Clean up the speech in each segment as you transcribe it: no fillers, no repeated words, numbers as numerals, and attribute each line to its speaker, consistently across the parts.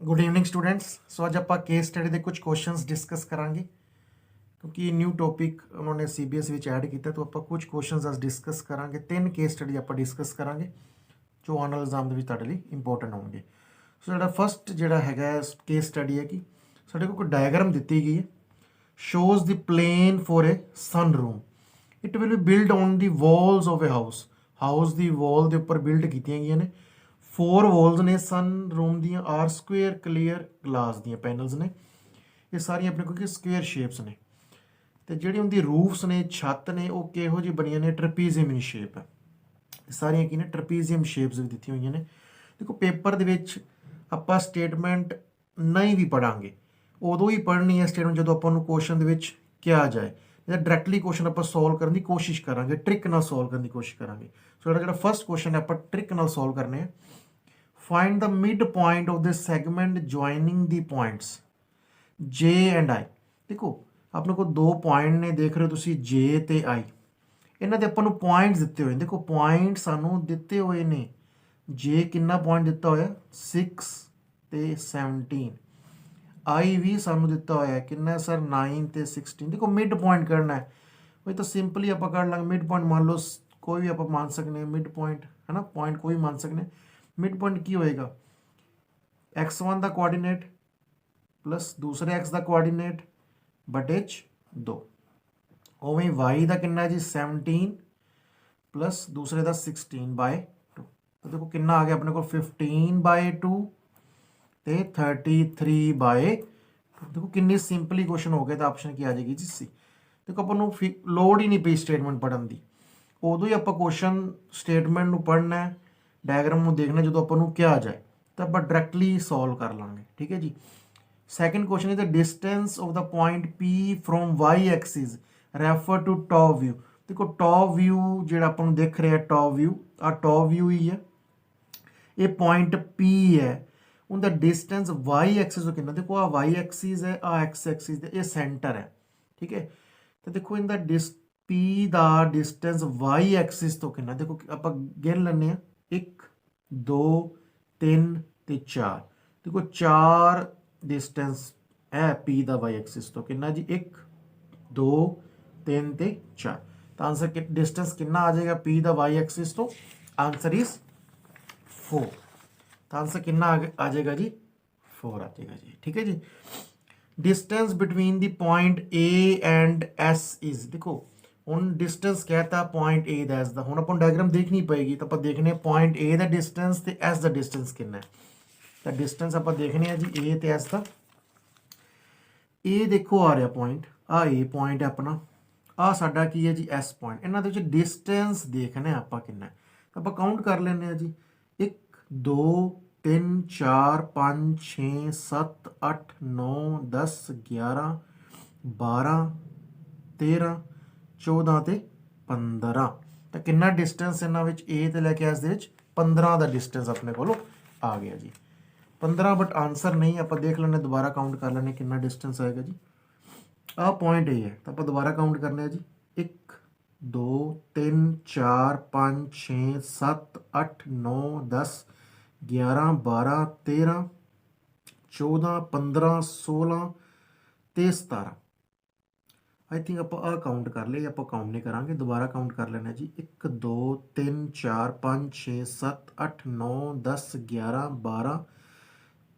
Speaker 1: Good evening students. सो आज आप case study के कुछ क्वेश्चंस डिस्कस करांगे क्योंकि न्यू टॉपिक उन्होंने CBS विच ऐड किया, तो आप कुछ क्वेश्चंस आज डिस्कस करांगे। 3 केस स्टडी आप डिस्कस करांगे जो आने वाले एग्जाम के तुहाडे लई इंपॉर्टेंट होंगे। सो जो फस्ट जो है केस स्टडी है कि साडे कोल कोई डायग्राम दी गई है, shows the plan for a sun room. It will be build on the walls of a house की वॉल के उपर बिल्ड की गई ने। 4 वॉल्स ने सन रूम दियाँ आर स्क्वेयर क्लीयर ग्लास दियाँ पैनल्स ने। ये सारिया अपने को स्क्वेयर शेप्स ने, तो जी उनकी रूफ्स ने छत ने वो किहो जी बनिया ने ट्रपीजियम इन शेप है। सारिया की ने ट्रपीजियम शेप्स भी दी हुई ने। देखो पेपर के आप स्टेटमेंट नहीं भी पढ़ांगे, उदों ही पढ़नी है स्टेटमेंट जो अपन क्वेश्चन क्या जाए, डायरैक्टली क्वेश्चन आप सॉल्व करने की कोशिश करांगे, ट्रिक नाल सॉल्व करने की कोशिश करांगे। सो जो फस्ट क्वेश्चन है आप ट्रिक नाल सॉल्व करने हैं। Find the mid point of the segment joining the points J and I। देखो अपने को 2 पॉइंट ने, देख रहे हो तुसी J ते I। इन्हां दे आपां नूं पॉइंट्स दिते हुए, देखो पॉइंट सानू दिते हुए ने। J कितना पॉइंट दिता होया 6 ते 17। I भी सानू दिता होया कितना सर 9 ते 16। देखो मिड पॉइंट करना है, वही तो सिंपली आप कर लांगे। मिड पॉइंट मान लो कोई भी आप मान सकते हैं, मिड पॉइंट है ना, पॉइंट कोई मान सकते हैं। मिड पॉइंट की होएगा x1 का कोआर्डीनेट प्लस दूसरे x का कोआर्डीनेट बटे 2। उवें y का कितना जी 17 प्लस दूसरे का 16/2। तो देखो कितना आ गया अपने को 15/2 ते 33/2। देखो किन्नी सिंपली क्वेश्चन हो गया, तो ऑप्शन की आ जाएगी जी सी। देखो अपन लोड़ ही नहीं पई स्टेटमेंट पढ़न की, उदों ही आप क्वेश्चन स्टेटमेंट पढ़ना है, डायग्राम देखना जो अपन क्या आ जाए तो आप डायरैक्टली सॉल्व कर लाँगे। ठीक है जी। Second question is the distance of the point P from Y axis refer to top view. देखो टॉप व्यू जो अपन देख रहे हैं, टॉप व्यू ही है, ये पॉइंट P है, उनका डिस्टेंस Y एक्सिस तो कितना, देखो आ Y एक्सिस है, आ X एक्सिस है, ये सेंटर है। ठीक है, तो देखो इनका P का डिस्टेंस Y एक्सिस तो कितना, देखो आप गिन लेने 1 2 3 ते 4। देखो 4 डिस्टेंस है P का Y एक्सिस तो कितना जी 1 2 3 ते 4। तो आंसर डिस्टेंस कितना आ जाएगा P का Y एक्सिस तो आंसर इज 4। तो आंसर कितना आ जाएगा जी 4 आ जाएगा जी। ठीक है जी। Distance between the point A and S इज, देखो हूँ डिस्टेंस कहता पॉइंट A दा S दा, हूँ अपन डायग्राम देखनी पएगी तो आप देखने पॉइंट A का डिस्टेंस ते S का डिस्टेंस कितना है। तो डिस्टेंस आप देखने जी A ते S का। A देखो आ रहा पॉइंट, आ A पॉइंट है अपना, आ साडा की है जी S पॉइंट। इन्हां दे विच डिस्टेंस देखने आप कितना है, तो आप काउंट कर लेने जी 1 2 3 4 5 6 7 8 9 10 11 12 13 14 ते 15। तो कितना डिस्टेंस इन्हां विच A ते लैके S दे विच 15 का डिस्टेंस अपने को आ गया जी 15। बट आंसर नहीं, आप देख लेने दोबारा काउंट कर लेने कितना डिस्टेंस आएगा जी। आ पॉइंट ए है तो आप दोबारा काउंट करने जी 1 2 3 4 5 6 7 8 9 10 11 12 13 14 15 16 ਤੇ 17। आई थिंक आप काउंट कर लिए, आप काउंट नहीं करांगे, दोबारा काउंट कर लेना जी 1 2 3 4 5 6 7 8 9 10 11 12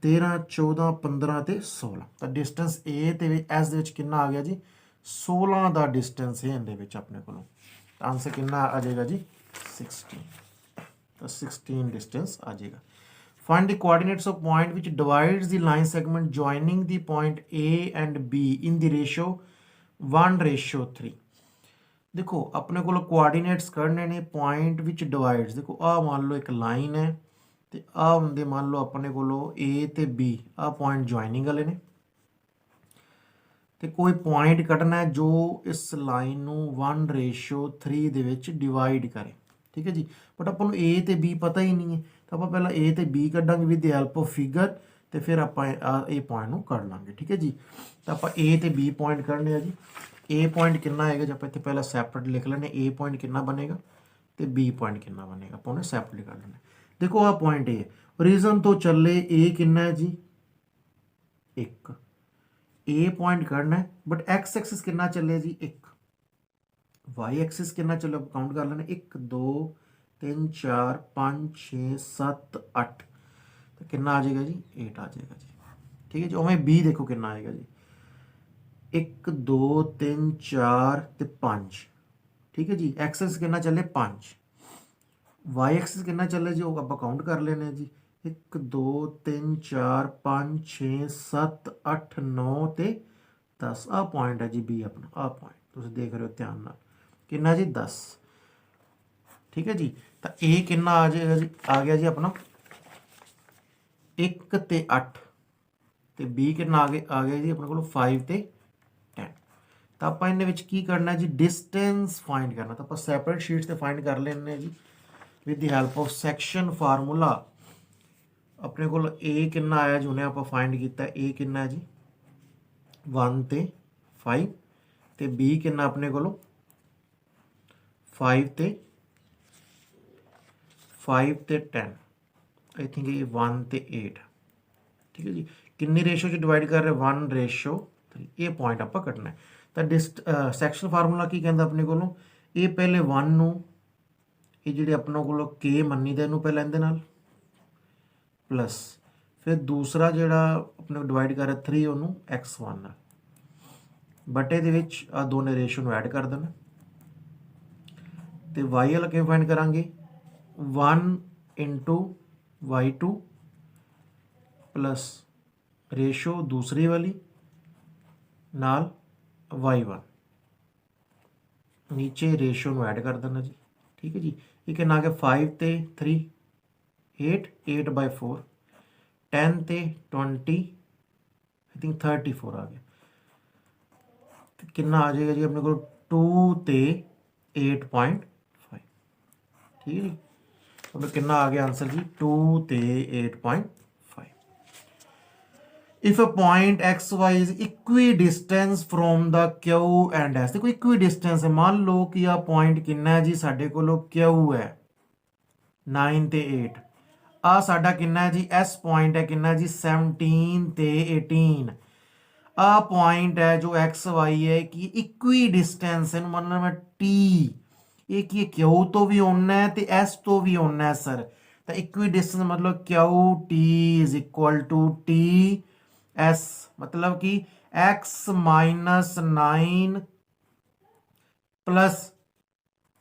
Speaker 1: 13 14 15 ਤੇ 16। ਤਾਂ डिस्टेंस A ਤੇ S ਦੇ ਵਿੱਚ ਕਿੰਨਾ ਆ ਗਿਆ ਜੀ 16 ਦਾ डिस्टेंस ਹੈ ਇਹਦੇ ਵਿੱਚ ਆਪਣੇ ਕੋਲੋਂ। ਤਾਂ ਆਨਸਰ ਕਿੰਨਾ ਆ ਜਾਏਗਾ ਜੀ 16। ਤਾਂ 16 डिस्टेंस आ जाएगा। Find the coordinates of point which divides the line segment joining the point A and B in the ratio 1:3। देखो अपने को कोआर्डीनेट्स करने ने पॉइंट विच डिवाइड्स। देखो आ मान लो एक लाइन है तो आ होंगे मान लो अपने को A ते B, आ पॉइंट ज्वाइनिंग वाले ने, तो कोई पॉइंट कटना है जो इस लाइन 1:3 दे विच डिवाइड करे। ठीक है जी। बट अपन A ते B पता ही नहीं है, तो आप पहला A ते B कटांगे with the help of figure, तो फिर आप ए पॉइंट को कट लाँगे। ठीक है जी। तो आप A ते B पॉइंट करने जी। A पॉइंट कितना आएगा, जब इतने पहला सैपरेट लिख लेने A पॉइंट कितना बनेगा तो B पॉइंट कितना बनेगा, आप उन्हें सैपरेट कर लेना। देखो आ पॉइंट A रीजन तो चले A कितना है जी 1 ए पॉइंट करना है बट एक्स एक्सिस कितना चले जी 1 वाई एक्सिस कितना चलो काउंट कर लेना 1 2 3 4 5 6 7 8 तो कितना आ जाएगा जी 8 आ जाएगा जी। ठीक है जी हमें बी देखो कितना आएगा जी 1 2 3 4 ते 5 ठीक है जी एक्सिस कितना चले 5 वाई एक्सिस कितना चले जी वो आप काउंट कर लेने जी 1 2 3 4 5 6 7 8 9 ते 10 आ पॉइंट है जी बी अपना आ पॉइंट तुम देख रहे हो ध्यान नाल कितना जी 10। ठीक है जी तो ए कितना आ जाएगा जी आ गया जी अपना 1 ते 8 ਤੇ b ਕਿੰਨਾ ਆ ਗਿਆ ਜੀ ਆਪਣੇ ਕੋਲ 5 ਤੇ 10 ਤਾਂ ਆਪਾਂ ਇਹਦੇ ਵਿੱਚ ਕੀ ਕਰਨਾ ਜੀ ਡਿਸਟੈਂਸ ਫਾਈਂਡ ਕਰਨਾ ਤਾਂ ਆਪਾਂ ਸੈਪਰੇਟ ਸ਼ੀਟਸ ਤੇ ਫਾਈਂਡ ਕਰ ਲੈਣੇ ਜੀ with the help of section formula ਆਪਣੇ ਕੋਲ a ਕਿੰਨਾ ਆਇਆ ਜੀ ਉਹਨੇ ਆਪਾਂ ਫਾਈਂਡ ਕੀਤਾ a ਕਿੰਨਾ ਹੈ ਜੀ 1 ਤੇ 5 ਤੇ b ਕਿੰਨਾ ਆਪਣੇ ਕੋਲ 5 ਤੇ 10 आई थिंक ये 1 ਤੇ 8 ठीक है जी किन्नी रेशो च डिवाइड कर रहे 1:3 ये पॉइंट आप कटना है तो सैक्शन फार्मूला की कहता अपने को ये पहले 1 ਨੂੰ ये ਜਿਹੜੇ अपने को के ਮੰਨੀ ਦਾ ਇਹਨੂੰ ਪਹਿਲਾਂ ਇਹਦੇ ਨਾਲ प्लस फिर दूसरा ਜਿਹੜਾ अपने को डिवाइड कर रहा 3 ਉਹਨੂੰ x1 ਨਾਲ ਬਟੇ ਦੇ ਵਿੱਚ ਆ ਦੋਨੇ ਰੇਸ਼ੋ ਨੂੰ ਐਡ ਕਰ ਦੇਣਾ ਤੇ y ਵਾਲਾ ਕਿਵੇਂ ਫਾਈਂਡ ਕਰਾਂਗੇ 1 into y2 प्लस रेशो दूसरी वाली नाल y1 नीचे रेशो में ऐड कर देना जी। ठीक है जी ये कितना आ गया 5 ते 3 8 8/4 10 ते 20 आई थिंक 34 आ गया तो कितना आ जाएगा जी अपने को 2 ते 8.5 ठीक है जी तो कितना आ गया आंसर जी 2 ते 8.5। If a point xy is equidistant from the q and s देखो equidistant है मान लो कि आ पॉइंट कितना है जी साडे कोलो q है 9 ते 8 आ साडा कितना है जी s पॉइंट है कितना जी 17 ते 18 आ पॉइंट है जो एक्स वाई है कि इक्विडिस्टेंस है मतलब मैं t ये कि q तो भी ओना है ते s तो भी ओना है सर तो इक्विडिस्टेंस मतलब q t is equal to t S मतलब कि x minus 9 plus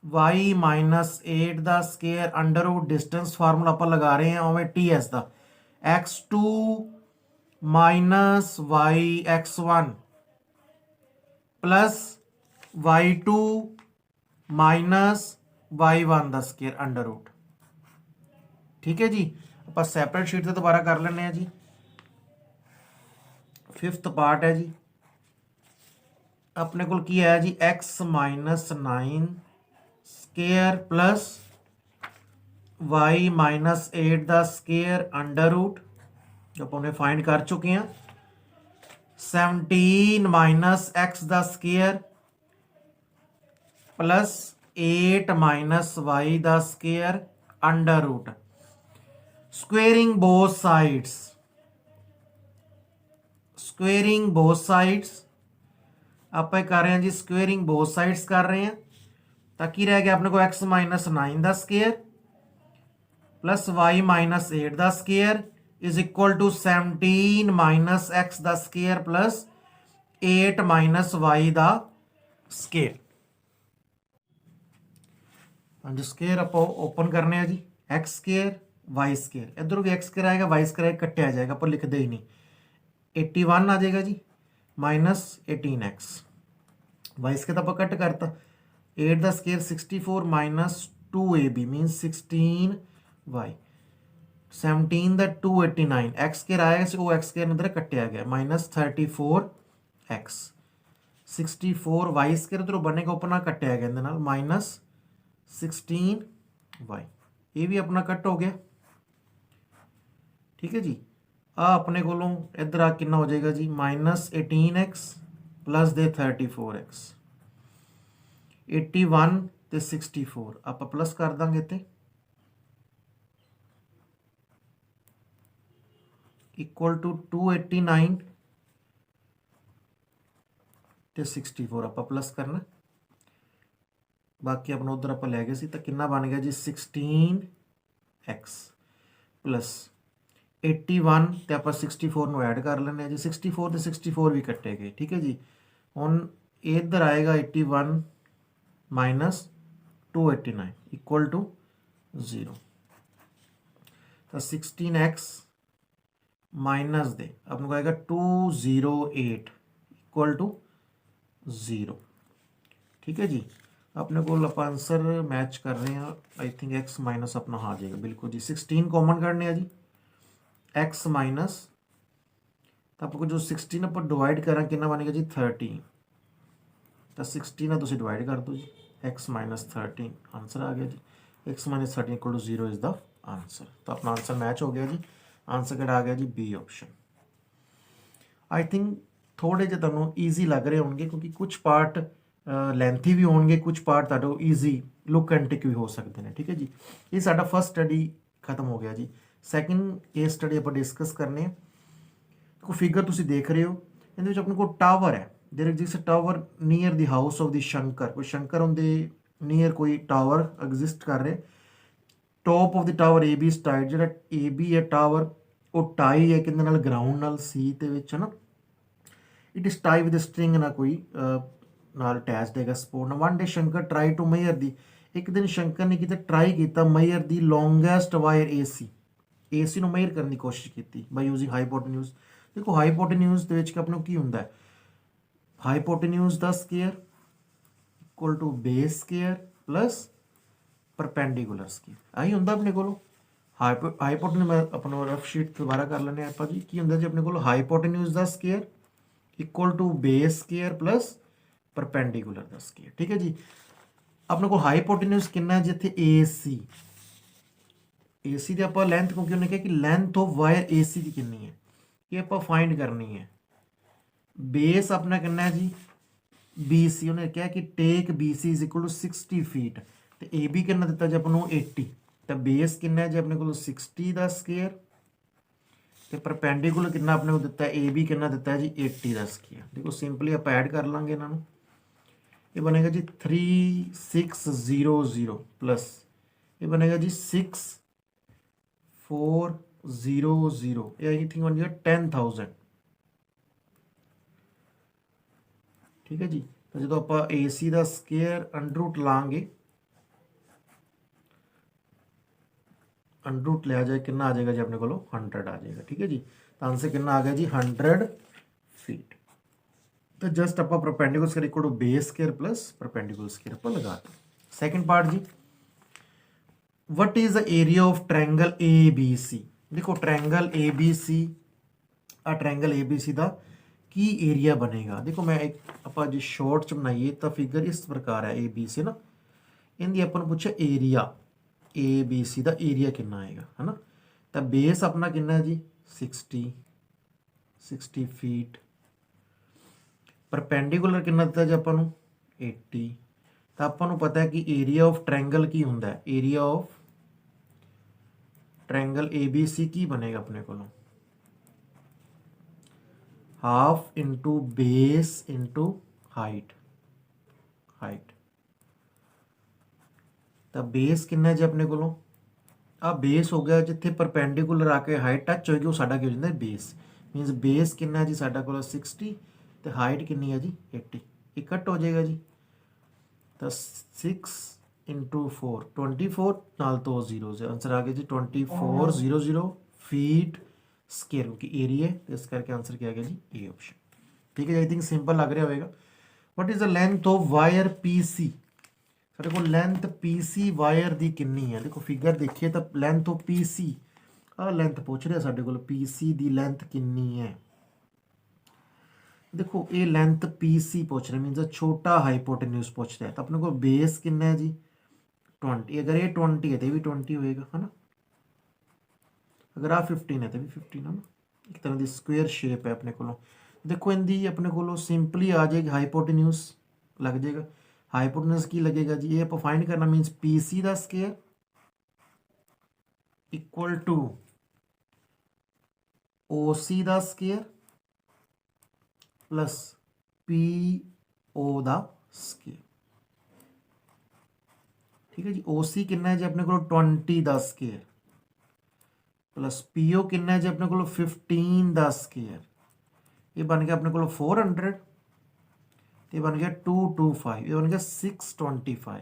Speaker 1: y minus 8 का square under root distance formula आप लगा रहे हैं उमें टी एस का x2 minus y x1 plus y2 minus y1 का स्केयर अंडर रूट। ठीक है जी आप सैपरेट शीट से दोबारा कर लेने जी 5th पार्ट है जी अपने को की है जी x minus 9 square plus y minus 8 का स्केयर अंडर रूट जो अपने फाइंड कर चुके हैं 17 माइनस x का स्केयर प्लस 8 माइनस y का square under root squaring both sides squaring both sides आप कर रहे हैं जी स्क्वेयरिंग बोथ साइड्स कर रहे हैं ताकि रह गया अपने को x माइनस 9 का स्केयर प्लस y माइनस 8 का square is equal to 17 minus x का स्केयर प्लस 8 माइनस y का स्केयर। हाँ जी स्केयर आप ओपन करने हैं जी x स्केयर y स्केयर इधर भी x स्केयर आएगा y स्केयर कट्टे आ जाएगा पर लिखते ही नहीं 81 आ जाएगा जी माइनस 18x वाई स्केयर तो आप कट करता 8 का square 64 minus 2ab means 16y 17 का 289 x स्केयर आएगा वो x स्केयर इधर कटिया गया माइनस 34x 64 y स्केयर इधर बनेगा अपना कटिया गया माइनस 16y ये भी अपना कट हो गया। ठीक है जी आ अपने को इधर आ कितना हो जाएगा जी माइनस 18x प्लस दे 34x 81 ते 64 आप प्लस कर देंगे तो इक्वल टू 289 ਤੇ 64 ਆਪਾਂ ਪਲੱਸ ਕਰਨਾ, ਬਾਕੀ ਆਪਣਾ ਉਧਰ ਆਪਾਂ ਲੈ ਗਏ ਸੀ, ਤਾਂ ਕਿੰਨਾ ਬਣ ਗਿਆ ਜੀ 16x ਪਲੱਸ 81 ਤੇ ਆਪਾਂ 64 ਨੂੰ ਐਡ ਕਰ ਲੈਂਦੇ ਆ ਜੀ, 64 ਤੇ 64 ਵੀ ਕੱਟੇ ਗਏ, ਠੀਕ ਹੈ ਜੀ। ਹੁਣ ਇੱਧਰ ਆਏਗਾ 81 ਮਾਈਨਸ 289 ਇਕੁਅਲ ਟੂ 0, ਤਾਂ 16x ਮਾਈਨਸ ਦੇ ਆਪਣੇ ਕੋਲ ਆਏਗਾ 208 ਇਕੁਅਲ ਟੂ 0, ਠੀਕ ਹੈ ਜੀ। ਆਪਣੇ ਕੋਲ ਆਪਾਂ ਆंसर मैच कर रहे हैं, आई थिंक x माइनस अपना आ जाएगा बिल्कुल जी। 16 कॉमन करने जी, x माइनस तो आपको जो 16 आप डिवाइड करा कि बनेगा जी 13, तो 16 तुम डिवाइड कर दो जी, x माइनस 13 आंसर आ गया जी। x minus 13 equal to 0 is the answer, तो अपना आंसर मैच हो गया जी। आंसर किहड़ा आ गया जी बी ऑप्शन। आई थिंक थोड़े जे तुहानूं ईजी लग रहे होंगे क्योंकि कुछ पार्ट ਲੈਂਥੀ ਵੀ ਹੋਣਗੇ, ਕੁਝ ਪਾਰਟ ਤੁਹਾਡੇ ਈਜ਼ੀ ਲੁੱਕ ਐਂਡ ਟਿਕ ਵੀ ਹੋ ਸਕਦੇ ਨੇ, ਠੀਕ ਹੈ ਜੀ। ਇਹ ਸਾਡਾ ਫਸਟ ਸਟੱਡੀ ਖਤਮ ਹੋ ਗਿਆ ਜੀ। ਸੈਕਿੰਡ ਕੇਸ ਸਟੱਡੀ ਆਪਾਂ ਡਿਸਕਸ ਕਰਨੇ ਆ। ਦੇਖੋ ਫਿਗਰ ਤੁਸੀਂ ਦੇਖ ਰਹੇ ਹੋ, ਇਹਦੇ ਵਿੱਚ ਆਪਣੇ ਕੋਲ ਟਾਵਰ ਹੈ, there exist tower near the house of the Shankar, ਕੋਈ ਸ਼ੰਕਰ ਹੁੰਦੇ ਨੀਅਰ ਕੋਈ ਟਾਵਰ ਐਗਜ਼ਿਸਟ ਕਰ ਰਿਹਾ। Top of the tower A B ਸਟਾਈਡ, ਜਿਹੜਾ ਏ ਬੀ ਹੈ ਟਾਵਰ ਉਹ ਟਾਈ ਹੈ ਕਿਹਦੇ ਨਾਲ, ਗਰਾਊਂਡ ਨਾਲ, ਸੀ ਦੇ ਵਿੱਚ ਹੈ ਨਾ। It is tie with string ਨਾ ਕੋਈ ਨਾਲ ਅਟੈਚਡ ਹੈਗਾ ਸਪੋਰਟ ਨਾਲ। One day Shankar try to measure ਦੀ, ਇੱਕ ਦਿਨ ਸ਼ੰਕਰ ਨੇ ਕਿਤੇ ਟਰਾਈ ਕੀਤਾ ਮੇਜਰ ਦੀ ਲੌਂਗੈਸਟ ਵਾਇਰ ਏਸੀ ਨੂੰ ਮੇਜਰ ਕਰਨ ਦੀ ਕੋਸ਼ਿਸ਼ ਕੀਤੀ ਬਾਈ ਯੂਜ਼ਿੰਗ ਹਾਈਪੋਟੇਨਿਊਜ਼। ਦੇਖੋ ਹਾਈਪੋਟੇਨਿਊਜ਼ ਦੇ ਵਿੱਚ ਆਪਣੇ ਕੀ ਹੁੰਦਾ ਹੈ, ਹਾਈਪੋਟੇਨਿਊਜ਼ ਦਾ square equal to base square plus perpendicular square, ਆਹੀ ਹੁੰਦਾ ਆਪਣੇ ਕੋਲ। ਹਾਈਪੋਟੇਨਿਊਜ਼ ਮੈਂ ਆਪਣਾ ਰਫ ਸ਼ੀਟ ਦੁਬਾਰਾ ਕਰ ਲੈਂਦੇ ਆਪਾਂ ਜੀ। ਕੀ ਹੁੰਦਾ ਜੀ ਆਪਣੇ ਕੋਲ ਹਾਈਪੋਟੇਨਿਊਜ਼ ਦਾ square equal to base square plus perpendicular का स्केयर, ठीक है जी। अपने को हाइपोटेन्यूज कितना है जिथे AC की आप लेंथ, क्योंकि उन्हें कहा कि लेंथ ऑफ वायर AC की कितनी है ये आप फाइंड करनी है। बेस अपना कितना है जी BC, उन्हें कहा कि take BC is equal to 60 feet, तो AB कितना दिता जी अपन 80, तो बेस कितना है जी अपने को 60 का स्केयर, तो परपेंडिकुलर कितना अपने को दिता है AB कितना दिता है जी 80 का स्केयर। देखो सिंपली आप ऐड कर लांगे इन्हों, ये बनेगा जी 3600 प्लस ये बनेगा जी 6400, ये आई थिंक बन जाएगा 10,000, ठीक है जी। तो जो आप AC का स्केयर अंडर रूट लाँगे, अंडर रूट लिया जाए कितना आ जाएगा जी अपने को 100 आ जाएगा, ठीक है जी। तो आंसर कितना आ गया जी 100 फीट। तो जस्ट आप perpendicular square equal to base square plus perpendicular square पर लगा दो। सेकंड पार्ट जी, what is the area of triangle ABC। देखो ट्रायंगल ABC, आ ट्रायंगल ABC का की एरिया बनेगा। देखो मैं एक आप जो शॉर्ट च बनाइए तो फिगर इस प्रकार है ABC ना, इनकी अपन पूछे एरिया ABC का एरिया कितना आएगा है ना। तो बेस अपना कितना है जी 60 फीट, परपेंडिकुलर कितना दिता जी अपन 80, तो अपन पता है कि एरिया ऑफ ट्रायंगल की होंगे, एरिया ऑफ ट्रायंगल ABC की बनेगा अपने को half into base into height, तो बेस कितना जी अपने को आ बेस हो गया जिथे परपेंडिकुलर आके हाइट टच होगी वो साडा की हो जाता है बेस, मीनस बेस कितना जी साडा को 60 तो हाइट कितनी है जी 80, एक कट हो जाएगा जी। तो 6 इंटू 4 24 नाल तो 0 से आंसर आ गया जी 2400 फीट स्केयर, क्योंकि एरिया है तो इस करके आंसर क्या आ गया जी ए ऑप्शन, ठीक है। आई थिंक सिंपल लग रहा होगा। What is the length of wire PC, साढ़े को लेंथ PC वायर की कितनी है। देखो फिगर देखिए तो लेंथ ऑफ PC आ लेंथ पूछ रहा साढ़े को PC की लेंथ कितनी है। देखो ये लेंथ PC पूछ रहे मीनस छोटा हाइपोटेन्यूज पूछ रहा है, तो अपने को बेस कितना है जी 20, अगर ये 20 है तो भी 20 होएगा है ना, अगर आ 15 है तो भी 15 है ना, एक तरह की स्क्वेयर शेप है अपने को। देखो इनकी अपने को सिंपली आ जाएगी हाइपोटेन्यूज लग जाएगा, हाइपोटेन्यूज की लगेगा जी ये आप फाइंड करना मीनस PC का स्केयर इक्वल टू OC का स्केयर प्लस ओ दा स्केयर। ठीक है जी, ओ सी कितना है जी अपने को 20 दा स्केयर प्लस पी ओ कितना है जी अपने को 15 दा स्केयर, ये बन गया अपने को 400, ये बन गया 225, ये बन गया 625।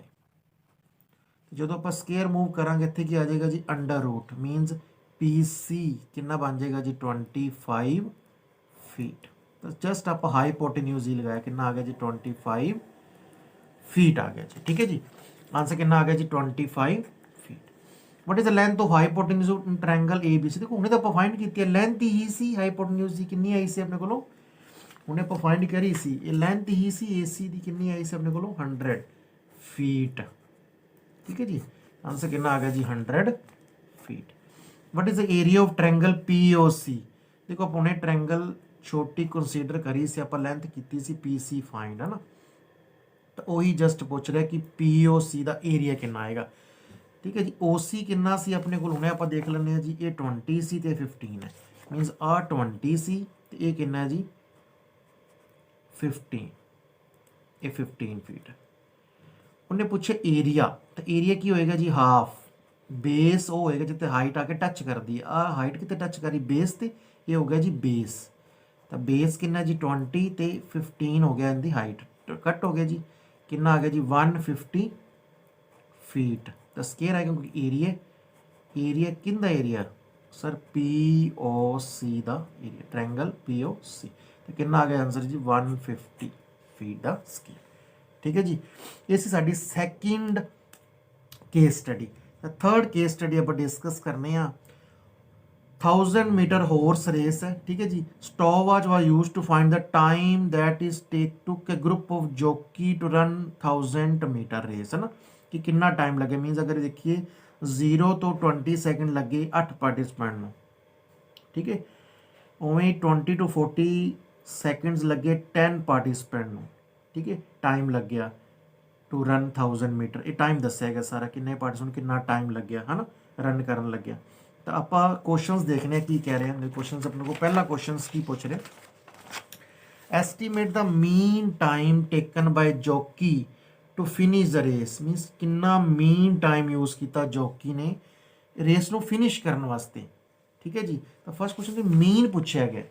Speaker 1: ਜਦੋਂ ਆਪਾਂ ਸਕੁਅਰ ਮੂਵ ਕਰਾਂਗੇ ਇੱਥੇ ਕੀ ਆ ਜਾਏਗਾ ਜੀ ਅੰਡਰ ਰੂਟ, ਮੀਨਸ PC ਕਿੰਨਾ ਬਣ ਜਾਏਗਾ ਜੀ 25 ਫੀਟ। ਤਾਂ ਜਸਟ ਆਪਾਂ ਹਾਈਪੋਟੇਨਿਊਜ਼ ਹੀ ਲਗਾਇਆ, ਕਿੰਨਾ ਆ ਗਿਆ ਜੀ 25 ਫੀਟ ਆ ਗਿਆ ਜੀ। ਠੀਕ ਹੈ ਜੀ, ਆਨਸਰ ਕਿੰਨਾ ਆ ਗਿਆ ਜੀ 25 feet. What is the length of hypotenuse in triangle ABC। ਦੇਖੋ ਹੁਣੇ ਤਾਂ ਆਪਾਂ ਫਾਈਂਡ ਕੀਤੀ ਹੈ, ਲੈਂਥ ਹੀ ਸੀ ਹਾਈਪੋਟੇਨਿਊਜ਼ ਦੀ ਕਿੰਨੀ ਆਈ ਸੀ ਆਪਣੇ ਕੋਲੋਂ, ਹੁਣੇ ਆਪਾਂ ਫਾਈਂਡ ਕਰੀ ਸੀ, ਇਹ ਲੈਂਥ ਹੀ ਸੀ AC ਦੀ ਕਿੰਨੀ ਆਈ ਸੀ ਆਪਣੇ ਕੋਲੋਂ 100 ਫੀਟ। ठीक है जी, आंसर कितना आ गया जी 100 feet. What is the area of triangle POC। देखो अपने ट्रायंगल छोटी कंसीडर करी से आप लेंथ की सी PC फाइंड है ना, तो वही जस्ट पूछ रहा कि POC का एरिया कितना आएगा। ठीक है जी, OC कितना सी अपने को हुणे आप देख लें जी, ये 20 सी ते 15 है, मीनस आ 20 सी ते ये कितना जी 15, ये 15 फीट है। उन्हें पूछे एरिया, तो एरिया की होएगा जी हाफ, बेस वो होएगा जिते हाइट आके टच कर दी, आ हाइट कितने टच करी बेस ते, ये हो गया जी बेस, तो बेस कितना जी 20 ते 15 हो गया इनकी हाइट, कट हो गया जी कितना आ गया जी 150 फीट। तो स्केयर आएगा क्योंकि एरिया, एरिया किंदा एरिया सर POC का एरिया, ट्रायंगल POC, तो कितना आ गया आंसर जी 150 फीट का स्केयर। ठीक है जी, ये सी साडी second case study. Third case study आप डिस्कस करने 1000 मीटर हॉर्स रेस है। ठीक है जी, stopwatch was used to find the time that is take took a group of jockey to run 1000 metre race, है ना, कि कितना टाइम लगे, मीन्स अगर देखिए 0 तो 20 सेकंड लगे 8 पार्टिसिपेंट में। ठीक है, उवें 20 to 40 सेकंड्स लगे 10 पार्टिसिपेंट में। ठीक है, टाइम लग गया टू रन 1000 मीटर, ये टाइम दस्या गया सारा किन्ने पार्टिसिपेंट कितना टाइम लग गया है ना रन करन लग गया। तो आप क्वेश्चंस देखने की कह रहे हैं, क्वेश्चंस अपने को पहला क्वेश्चंस की पूछ रहे, estimate the mean time taken by jockey to finish the race, means कितना मीन टाइम यूज किया जॉकी ने रेस ਨੂੰ फिनिश करने वास्ते। ठीक है जी, तो फर्स्ट क्वेश्चन ਤੇ मीन पूछा गया,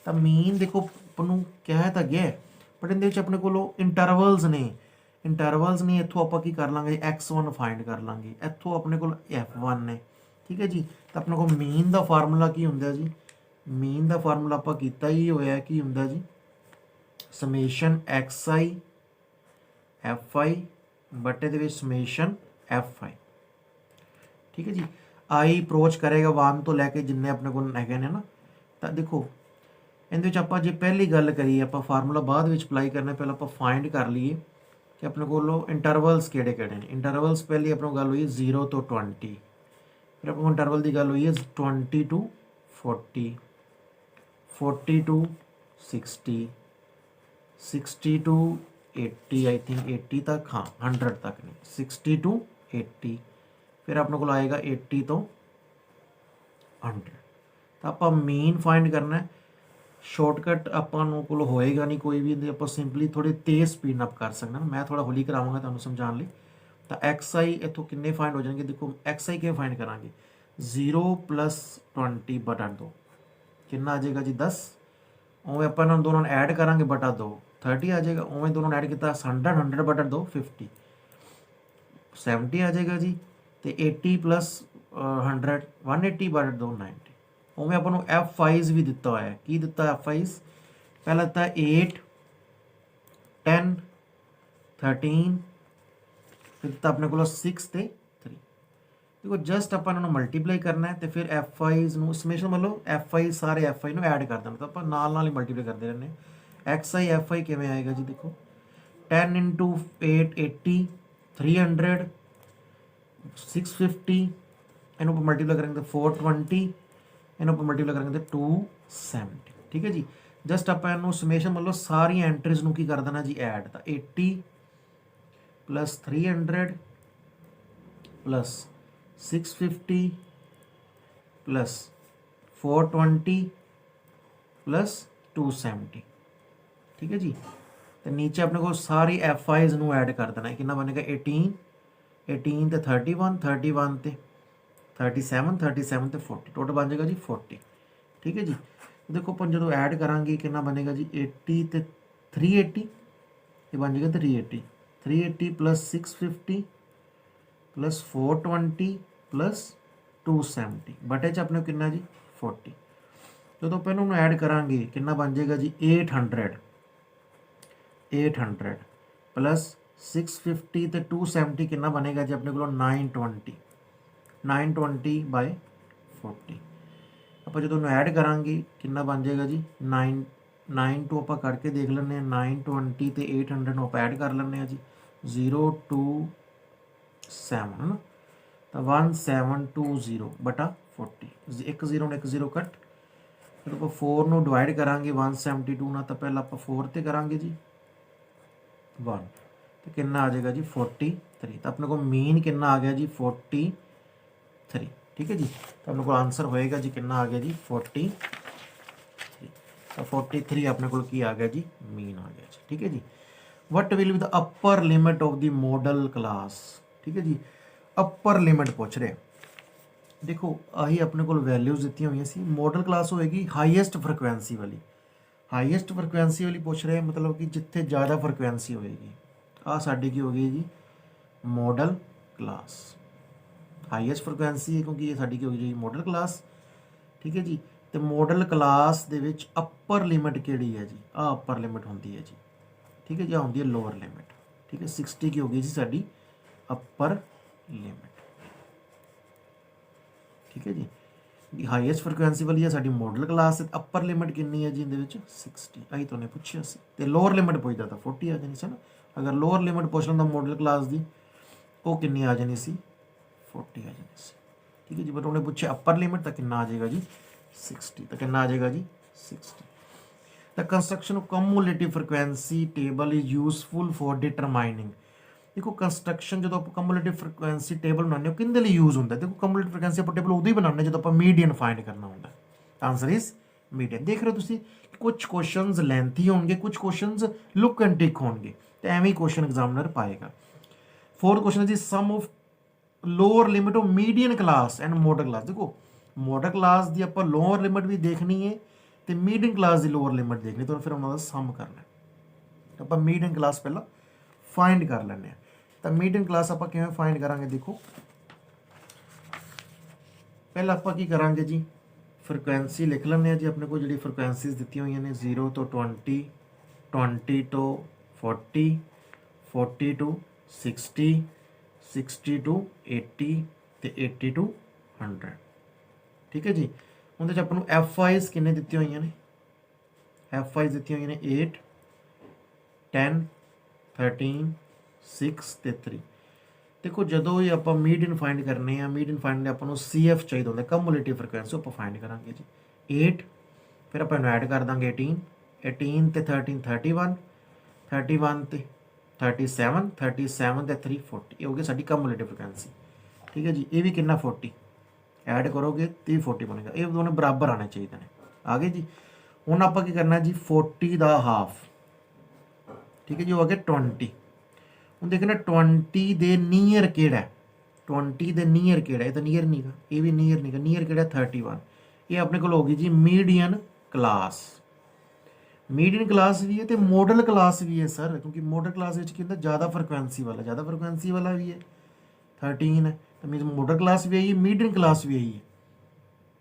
Speaker 1: तो मीन देखो ਆਪਾਂ ਨੂੰ ਕਿਹਾ ਤਾਂ ਗਿਆ, बट ਇਹਦੇ ਵਿੱਚ ਆਪਣੇ ਕੋਲ ਇੰਟਰਵਲਸ ਨੇ, ਇੰਟਰਵਲਸ ਨੇ, ਇੱਥੋਂ ਆਪਾਂ ਕੀ ਕਰ ਲਾਂਗੇ x1 ਫਾਈਂਡ ਕਰ ਲਾਂਗੇ, ਇੱਥੋਂ ਆਪਣੇ ਕੋਲ f1 ਨੇ। ਠੀਕ ਹੈ ਜੀ, ਤਾਂ ਆਪਣੇ ਕੋਲ ਮੀਨ ਦਾ ਫਾਰਮੂਲਾ ਕੀ ਹੁੰਦਾ ਜੀ, ਮੀਨ ਦਾ ਫਾਰਮੂਲਾ ਆਪਾਂ ਕੀਤਾ ਹੀ ਹੋਇਆ, ਕੀ ਹੁੰਦਾ ਜੀ ਸਮੇਸ਼ਨ xi fi ਬਟੇ ਦੇ ਵਿੱਚ ਸਮੇਸ਼ਨ fi। ठीक है जी, आई अप्रोच करेगा 1 ਤੋਂ ਲੈ ਕੇ ਜਿੰਨੇ ਆਪਣੇ ਕੋਲ ਹੈਗੇ ਨੇ ਨਾ। ਤਾਂ ਦੇਖੋ ਇਹਦੇ ਵਿੱਚ ਆਪਾਂ ਜੇ ਪਹਿਲੀ ਗੱਲ ਕਰੀਏ, ਆਪਾਂ ਫਾਰਮੂਲਾ ਬਾਅਦ ਵਿੱਚ ਅਪਲਾਈ ਕਰਨਾ, ਪਹਿਲਾਂ ਆਪਾਂ ਫਾਈਂਡ ਕਰ ਲਈਏ ਕਿ ਆਪਣੇ ਕੋਲੋਂ ਇੰਟਰਵਲਸ ਕਿਹੜੇ ਕਿਹੜੇ ਨੇ। ਇੰਟਰਵਲਸ ਪਹਿਲੀ ਆਪਣੇ ਕੋਲ ਗੱਲ ਹੋਈ 0 ਤੋਂ 20, ਫਿਰ ਆਪਣੇ ਕੋਲ ਇੰਟਰਵਲ ਦੀ ਗੱਲ ਹੋਈ ਹੈ 20 to 40, 40 to 60, 60 to 80, I think 80 तक, हाँ 100 तक नहीं, 60 to 80, फिर अपने को आएगा 80 तो 100। तो आप मीन फाइंड करना है, शॉर्टकट अपन को होएगा नहीं कोई भी, आप सिंपली थोड़ी तेज़ स्पीड अप कर सकते हैं, मैं थोड़ा हौली कराऊंगा तुहानू समझाने लिए। तो XI इतों किन्ने फाइंड हो जाएंगे, देखो XI क्या फाइंड करांगे 0 + 20 बटा 2 कितना आ जाएगा जी 10, उवें अपन दोनों ऐड करांगे बटा 2 30 आ जाएगा, उवें दोनों ऐड किया 100 100 बटा 2 50 70 आ जाएगा जी, तो 80 + 100 180 बटा 2 90। उवें अपन F5 भी दिता हुआ है, की दिता F5 पहला दिता 8 10 13, फिर दिता अपने को 6 ते 3। देखो जस्ट अपन मल्टीप्लाई करना है, तो फिर F5 समेशन मतलब F5 सारे F5 ऐड कर देना, तो अपन नाल ही मल्टीप्लाई करते रहने। XI FI किमें आएगा जी, देखो 10 × 8 80, 300 650, इन्हों पर मल्टीप्लाई करेंगे तो 420, इन्हों पर मल्टीप्लाई करेंगे तो 270। ठीक है जी, जस्ट आप समेशन मतलब सारी एंट्रीज की कर देना जी ऐड, तो 80 + 300 + 650 + 420 + 270। ठीक है जी, ਤੇ ਨੀਚੇ ਆਪਣੇ ਕੋਲ ਸਾਰੀ FIs ਨੂੰ ਐਡ ਕਰ ਦੇਣਾ ਹੈ। ਕਿੰਨਾ ਬਣੇਗਾ 18 18 ਤੇ 31 31 ਤੇ 37 37 ਤੇ 40 ਟੋਟਲ ਬਣ ਜਾਏਗਾ ਜੀ 40। ਠੀਕ ਹੈ ਜੀ। ਦੇਖੋ ਆਪਾਂ ਜਦੋਂ ਐਡ ਕਰਾਂਗੇ ਕਿੰਨਾ ਬਣੇਗਾ ਜੀ 80 ਤੇ 380 ਇਹ ਬਣ ਜਾਏਗਾ 380 380 प्लस 650 प्लस 420 प्लस 270 ਬਟੇ 'ਚ ਆਪਣੇ ਕਿੰਨਾ ਜੀ 40। ਜਦੋਂ ਆਪਾਂ ਇਹਨੂੰ ਐਡ ਕਰਾਂਗੇ ਕਿੰਨਾ ਬਣ ਜਾਏਗਾ ਜੀ 800 800 प्लस 650 ਤੇ 270 ਕਿੰਨਾ ਬਣੇਗਾ ਜੀ ਆਪਣੇ ਕੋਲ 920 920 ਬਾਈ 40। ਆਪਾਂ ਜਦੋਂ ਇਹਨੂੰ ਐਡ ਕਰਾਂਗੇ ਕਿੰਨਾ ਬਣ ਜਾਏਗਾ ਜੀ 9 9 ਤੋਂ ਆਪਾਂ ਕਰਕੇ ਦੇਖ ਲੈਂਦੇ ਹਾਂ 920 ਤੇ 800 ਨੂੰ ਆਪਾਂ ਐਡ ਕਰ ਲੈਂਦੇ ਹਾਂ ਜੀ 027 ਹੈ ਨਾ ਤਾਂ 1720 ਬਟਾ 40 ਇੱਕ 0 ਨੂੰ ਇੱਕ 0 ਕੱਟ। ਫਿਰ ਆਪਾਂ 4 ਨੂੰ ਡਿਵਾਈਡ ਕਰਾਂਗੇ 172 ਨਾਲ ਤਾਂ ਪਹਿਲਾਂ ਆਪਾਂ 4 ਤੇ ਕਰਾਂਗੇ ਜੀ 1 ਤੇ ਕਿੰਨਾ ਆ ਜਾਏਗਾ ਜੀ 43 ਤਾਂ ਆਪਣੇ ਕੋਲ ਮੀਨ ਕਿੰਨਾ ਆ ਗਿਆ ਜੀ 43। ਠੀਕ ਹੈ ਜੀ ਤਾਂ ਆਪਣੇ ਕੋਲ ਆਨਸਰ ਹੋਏਗਾ ਜੀ ਕਿੰਨਾ ਆ ਗਿਆ ਜੀ 43 ਤਾਂ 43 ਆਪਣੇ ਕੋਲ ਕੀ ਆ ਗਿਆ ਜੀ ਮੀਨ ਆ ਗਿਆ ਜੀ। ਠੀਕ ਹੈ ਜੀ। What will be the upper limit of the modal class. ਠੀਕ ਹੈ ਜੀ ਅਪਰ ਲਿਮਿਟ ਪੁੱਛ ਰਿਹਾ। ਦੇਖੋ ਆਹੀ ਆਪਣੇ ਕੋਲ ਵੈਲਿਊਜ਼ ਦਿੱਤੀਆਂ ਹੋਈਆਂ ਸੀ। ਮੋਡਲ ਕਲਾਸ ਹੋਏਗੀ ਹਾਈਐਸਟ ਫ੍ਰੀਕੁਐਂਸੀ ਵਾਲੀ। ਹਾਈਐਸਟ ਫ੍ਰੀਕੁਐਂਸੀ ਵਾਲੀ ਪੁੱਛ ਰਿਹਾ ਮਤਲਬ ਕਿ ਜਿੱਥੇ ਜ਼ਿਆਦਾ ਫ੍ਰੀਕੁਐਂਸੀ ਹੋਏਗੀ। ਆਹ ਸਾਡੀ ਕੀ ਹੋ ਗਈ ਜੀ ਮੋਡਲ ਕਲਾਸ। ਹਾਈਐਸਟ ਫ੍ਰੀਕੁਐਂਸੀ ਹੈ ਕਿਉਂਕਿ ਇਹ ਸਾਡੀ ਕੀ ਹੋ ਗਈ ਜੀ ਮੋਡਲ ਕਲਾਸ। ਠੀਕ ਹੈ ਜੀ। ਤੇ ਮੋਡਲ ਕਲਾਸ ਦੇ ਵਿੱਚ ਅਪਰ ਲਿਮਿਟ ਕਿਹੜੀ ਹੈ ਜੀ ਆਹ ਅਪਰ ਲਿਮਿਟ ਹੁੰਦੀ ਹੈ ਜੀ। ਠੀਕ ਹੈ ਜੀ ਆਹ ਹੁੰਦੀ ਹੈ ਲੋਅਰ ਲਿਮਿਟ। ਠੀਕ ਹੈ 60 ਕੀ ਹੋ ਗਈ ਜੀ ਸਾਡੀ ਅਪਰ ਲਿਮਿਟ। ਠੀਕ ਹੈ ਜੀ ਹਾਈਐਸਟ ਫ੍ਰੀਕੁਐਂਸੀ ਵਾਲੀ ਹੈ ਸਾਡੀ ਮੋਡਲ ਕਲਾਸ ਤੇ ਅਪਰ ਲਿਮਿਟ ਕਿੰਨੀ ਹੈ ਜੀ ਇਹਦੇ ਵਿੱਚ 60 ਆਹੀ ਤੁਹਾਨੂੰ ਪੁੱਛਿਆ ਸੀ। ਤੇ ਲੋਅਰ ਲਿਮਿਟ ਪੁੱਛਦਾ ਤਾਂ 40 ਆ ਜਾਣੀ ਸੀ ਨਾ। ਅਗਰ ਲੋਅਰ ਲਿਮਿਟ ਪੁੱਛ ਲੈਂਦਾ ਮੋਡਲ ਕਲਾਸ ਦੀ ਉਹ ਕਿੰਨੀ ਆ ਜਾਣੀ ਸੀ 40 ਆ ਜਾਣੀ ਸੀ। ਠੀਕ ਹੈ ਜੀ ਬਟ ਉਹਨੇ ਪੁੱਛਿਆ ਅਪਰ ਲਿਮਿਟ ਤਾਂ ਕਿੰਨਾ ਆ ਜਾਏਗਾ ਜੀ 60 ਤਾਂ ਕਿੰਨਾ ਆ ਜਾਏਗਾ ਜੀ 60। The construction of cumulative frequency table is useful for determining। ਦੇਖੋ ਕੰਸਟਰਕਸ਼ਨ ਜਦੋਂ ਆਪਾਂ ਕਮਿਊਲੇਟਿਵ ਫ੍ਰੀਕੁਐਂਸੀ ਟੇਬਲ ਬਣਾਉਂਦੇ ਹਾਂ ਕਿੰਦੇ ਲਈ ਯੂਜ਼ ਹੁੰਦਾ। ਦੇਖੋ ਕਮਿਊਲੇਟਿਵ ਫ੍ਰੀਕੁਐਂਸੀ ਆਪਾਂ ਟੇਬਲ ਉਦੋਂ ਹੀ ਬਣਾਉਂਦੇ ਜਦੋਂ ਆਪਾਂ ਮੀਡੀਅਨ ਫਾਈਂਡ ਕਰਨਾ ਹੁੰਦਾ। Answer is median. ਦੇਖ ਰਹੇ ਹੋ ਤੁਸੀਂ ਕੁਝ ਕੁਐਸਚਨਸ ਲੈਂਥੀ ਹੋਣਗੇ ਕੁਝ ਕੁਐਸਚਨਸ ਲੁੱਕ ਐਂਡ ਟਿਕ ਹੋਣਗੇ ਤੇ ਐਵੇਂ ਹੀ ਕੁਐਸਚਨ ਐਗਜ਼ਾਮਨਰ ਪਾਏਗਾ। ਫੋਰਥ ਕੁਐਸਚਨ ਜੀ sum of lower limit of median class and modal class. ਦੇਖੋ ਮੋਡਲ ਕਲਾਸ ਦੀ ਆਪਾਂ ਲੋਅਰ ਲਿਮਿਟ ਵੀ ਦੇਖਣੀ ਹੈ ਤੇ ਮੀਡੀਅਨ ਕਲਾਸ ਦੀ ਲੋਅਰ ਲਿਮਿਟ ਦੇਖਣੀ ਤਾਂ ਫਿਰ ਉਹਨਾਂ ਦਾ ਸਮ ਕਰਨਾ। ਆਪਾਂ ਮੀਡੀਅਨ ਕਲਾਸ ਪਹਿਲਾਂ ਫਾਈਂਡ ਕਰ ਲੈਂਦੇ ਹਾਂ। ਤਾਂ ਮੀਡੀਅਨ ਕਲਾਸ ਆਪਾਂ ਕਿਵੇਂ ਫਾਈਂਡ ਕਰਾਂਗੇ ਦੇਖੋ ਪਹਿਲਾਂ ਆਪਾਂ ਕੀ ਕਰਾਂਗੇ ਜੀ ਫ੍ਰੀਕੁਐਂਸੀ ਲਿਖ ਲੈਂਦੇ ਹਾਂ ਜੀ ਆਪਣੇ ਕੋਲ ਜਿਹੜੀ ਫ੍ਰੀਕੁਐਂਸੀਜ਼ ਦਿੱਤੀਆਂ ਹੋਈਆਂ ਨੇ 0 ਤੋਂ 20 20 ਤੋਂ 40 40 ਤੋਂ 60 60 ਤੋਂ 80 ਤੇ 80 ਤੋਂ 100। ਠੀਕ ਹੈ ਜੀ ਉਹਦੇ 'ਚ ਆਪਾਂ ਨੂੰ FIs ਕਿੰਨੇ ਦਿੱਤੀਆਂ ਹੋਈਆਂ ਨੇ FIs ਦਿੱਤੀਆਂ ਹੋਈਆਂ ਨੇ 8 10 13 6 ਤੇ 3। ਦੇਖੋ ਜਦੋਂ ਹੀ ਆਪਾਂ ਮੀਡੀਅਨ ਫਾਈਂਡ ਕਰਨੇ ਆ ਮੀਡੀਅਨ ਫਾਈਂਡ ਲਈ ਆਪਾਂ ਨੂੰ CF ਚਾਹੀਦਾ ਹੁੰਦਾ ਕਮਿਊਲੇਟਿਵ ਫ੍ਰੀਕੁਐਂਸੀ ਆਪਾਂ ਫਾਈਂਡ ਕਰਾਂਗੇ ਜੀ 8 ਫਿਰ ਆਪਾਂ ਇਹਨੂੰ ਐਡ ਕਰ ਦਾਂਗੇ 18 18 ਤੇ 13 31 31 ਤੇ 37 37 ਤੇ 3 40 ਇਹ ਹੋ ਗਈ ਸਾਡੀ ਕਮਿਊਲੇਟਿਵ ਫ੍ਰੀਕੁਐਂਸੀ। ਠੀਕ ਹੈ ਜੀ ਇਹ ਵੀ ਕਿੰਨਾ 40 ਐਡ ਕਰੋਗੇ ਤੇ 40 ਬਣੇਗਾ। ਇਹ ਦੋਨੋਂ ਬਰਾਬਰ ਆਣੇ ਚਾਹੀਦੇ ਨੇ। ਆ ਗਏ ਜੀ। ਹੁਣ ਆਪਾਂ ਕੀ ਕਰਨਾ ਜੀ 40 ਦਾ ਹਾਫ। ਠੀਕ ਹੈ ਜੀ ਉਹ ਆ ਗਿਆ 20। ਹੁਣ ਦੇਖਣਾ 20 ਦੇ ਨੀਅਰ ਕਿਹੜਾ 20 ਦੇ ਨੀਅਰ ਕਿਹੜਾ ਇਹ ਤਾਂ ਨੀਅਰ ਨਹੀਂਗਾ ਇਹ ਵੀ ਨੀਅਰ ਨਹੀਂਗਾ ਨੀਅਰ ਕਿਹੜਾ 31। ਇਹ ਆਪਣੇ ਕੋਲ ਹੋ ਗਈ ਜੀ ਮੀਡੀਅਨ ਕਲਾਸ। ਮੀਡੀਅਨ ਕਲਾਸ ਵੀ ਹੈ ਤੇ ਮੋਡਲ ਕਲਾਸ ਵੀ ਹੈ ਸਰ ਕਿਉਂਕਿ ਮੋਡਲ ਕਲਾਸ ਵਿੱਚ ਕੀ ਹੁੰਦਾ ਜ਼ਿਆਦਾ ਫ੍ਰੀਕੁਐਂਸੀ ਵਾਲਾ ਵੀ ਹੈ 13 ਹੈ ਤਾਂ ਮੀਨਸ ਮੋਡਲ ਕਲਾਸ ਵੀ ਆਈ ਹੈ ਮੀਡੀਅਨ ਕਲਾਸ ਵੀ ਆਈ ਹੈ।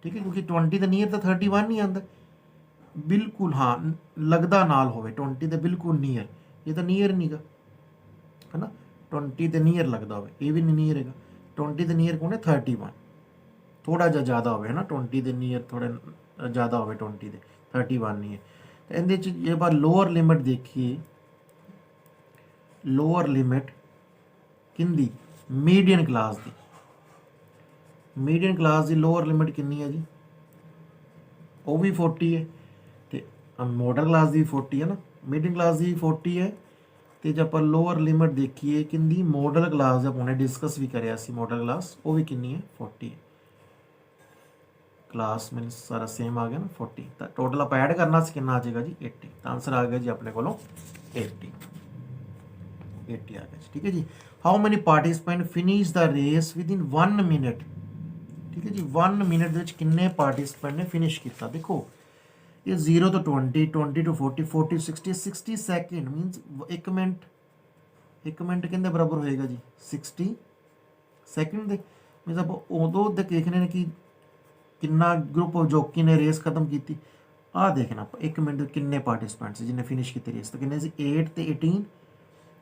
Speaker 1: ਠੀਕ ਹੈ ਕਿਉਂਕਿ 20 ਦੇ ਨੀਅਰ ਤਾਂ 31 ਨਹੀਂ ਆਉਂਦਾ ਬਿਲਕੁਲ ਹਾਂ ਲੱਗਦਾ ਨਾਲ ਹੋਵੇ 20 ਦੇ ਬਿਲਕੁਲ ਨੀਅਰ ਇਹ ਤਾਂ ਨੀਅਰ ਨਹੀਂਗਾ ਹੈ ਨਾ 20 ਦੇ ਨੀਅਰ ਲੱਗਦਾ ਹੋਵੇ ਇਹ ਵੀ ਨਹੀਂ ਨੀਅਰ ਹੈਗਾ 20 ਦੇ ਨੀਅਰ ਕੌਣ ਹੈ 31 ਥੋੜਾ ਜਿਹਾ ਜ਼ਿਆਦਾ ਹੋਵੇ ਨਾ 20 ਦੇ ਨੀਅਰ ਥੋੜਾ ਜ਼ਿਆਦਾ ਹੋਵੇ 20 ਦੇ 31 ਨਹੀਂ ਹੈ। ਤਾਂ ਇਹਦੇ 'ਚ ਜੇ ਆਪਾਂ ਲੋਅਰ ਲਿਮਿਟ ਦੇਖੀਏ ਲੋਅਰ ਲਿਮਿਟ ਕਿੰਦੀ ਮੀਡੀਅਨ ਕਲਾਸ ਦੀ ਲੋਅਰ ਲਿਮਿਟ ਕਿੰਨੀ ਹੈ ਜੀ ਉਹ ਵੀ 40 ਹੈ ਤੇ ਮੋਡਲ ਕਲਾਸ ਦੀ 40 ਹੈ ਨਾ ਮੀਡੀਅਨ ਕਲਾਸ ਦੀ 40 ਹੈ ਤੇ ਜੇ ਆਪਾਂ ਲੋਅਰ ਲਿਮਿਟ ਦੇਖੀਏ ਕਿੰਦੀ ਮੋਡਲ ਕਲਾਸ ਆਪਾਂ ਉਹਨੇ ਡਿਸਕਸ ਵੀ ਕਰਿਆ ਸੀ ਮੋਡਲ ਕਲਾਸ ਉਹ ਵੀ ਕਿੰਨੀ ਹੈ 40 ਕਲਾਸ ਮੀਨਸ ਸਾਰਾ ਸੇਮ ਆ ਗਿਆ ਨਾ 40 ਤਾਂ ਟੋਟਲ ਆਪਾਂ ਐਡ ਕਰਨਾ ਸੀ ਕਿੰਨਾ ਆ ਜਾਏਗਾ ਜੀ 80 ਤਾਂ ਆਨਸਰ ਆ ਗਿਆ ਜੀ ਆਪਣੇ ਕੋਲੋਂ 80 80 आ गया जी। ठीक है जी। How many participant finish the race within 1 minute. ठीक है जी, 1 मिनट ਦੇ ਵਿੱਚ ਕਿੰਨੇ ਪਾਰਟਿਸਪੈਂਟ ਨੇ ਫਿਨਿਸ਼ ਕੀਤਾ। ਦੇਖੋ ਇਹ 0 ਤੋਂ 20 20 ਤੋਂ 40 40 60 60 ਸੈਕਿੰਡ ਮੀਨਸ 1 ਮਿੰਟ, 1 ਮਿੰਟ ਕਿੰਨੇ ਬਰਾਬਰ ਹੋਏਗਾ ਜੀ 60 ਸੈਕਿੰਡ ਦੇ। ਮੀਨਸ ਆਪਾਂ ਉਦੋਂ ਦੇਖਣੇ ਨੇ ਕਿ ਕਿੰਨਾ ਗਰੁੱਪ ਆਫ ਜੋਕੀ ਨੇ ਰੇਸ ਖਤਮ ਕੀਤੀ। ਆਹ ਦੇਖਣਾ ਆਪਾਂ 1 ਮਿੰਟ ਕਿੰਨੇ ਪਾਰਟਿਸਪੈਂਟ ਸੀ ਜਿਹਨੇ ਫਿਨਿਸ਼ ਕੀਤੀ ਰੇਸ। ਤਾਂ ਕਿੰਨੇ ਸੀ 8 ਤੇ 18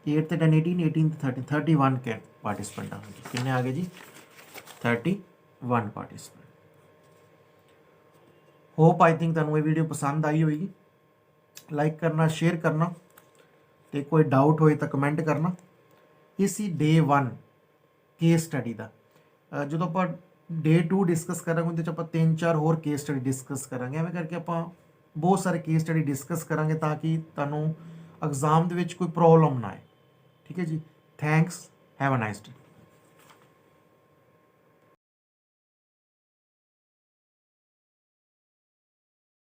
Speaker 1: 8 ਤੇ 10 18 18 ਤੇ 30 31 ਕੇ ਪਾਰਟਿਸਪੈਂਟ ਆ ਗਏ। ਕਿੰਨੇ ਆ ਗਏ ਜੀ 31 ਪਾਰਟਿਸਪੈਂਟ। ਹੋਪ ਆਈ ਥਿੰਕ ਤੁਹਾਨੂੰ ਇਹ ਵੀਡੀਓ ਪਸੰਦ ਆਈ ਹੋਏਗੀ। ਲਾਈਕ ਕਰਨਾ, ਸ਼ੇਅਰ ਕਰਨਾ, ਤੇ ਕੋਈ ਡਾਊਟ ਹੋਏ ਤਾਂ ਕਮੈਂਟ ਕਰਨਾ। ਇਹ ਸੀ ਡੇ 1 ਕੇਸ ਸਟੱਡੀ ਦਾ। ਜਦੋਂ ਆਪਾਂ ਡੇ 2 ਡਿਸਕਸ ਕਰਾਂਗੇ ਉਹਦੇ 'ਚ ਆਪਾਂ 3-4 ਹੋਰ ਕੇਸ ਸਟੱਡੀ ਡਿਸਕਸ ਕਰਾਂਗੇ। ਐਵੇਂ ਕਰਕੇ ਆਪਾਂ ਬਹੁਤ ਸਾਰੇ ਕੇਸ ਸਟੱਡੀ ਡਿਸਕਸ ਕਰਾਂਗੇ ਤਾਂ ਕਿ ਤੁਹਾਨੂੰ ਐਗਜ਼ਾਮ ਦੇ ਵਿੱਚ ਕੋਈ ਪ੍ਰੋਬਲਮ ਨਾ ਆਏ। ਠੀਕ ਹੈ ਜੀ। Thanks, have a nice day.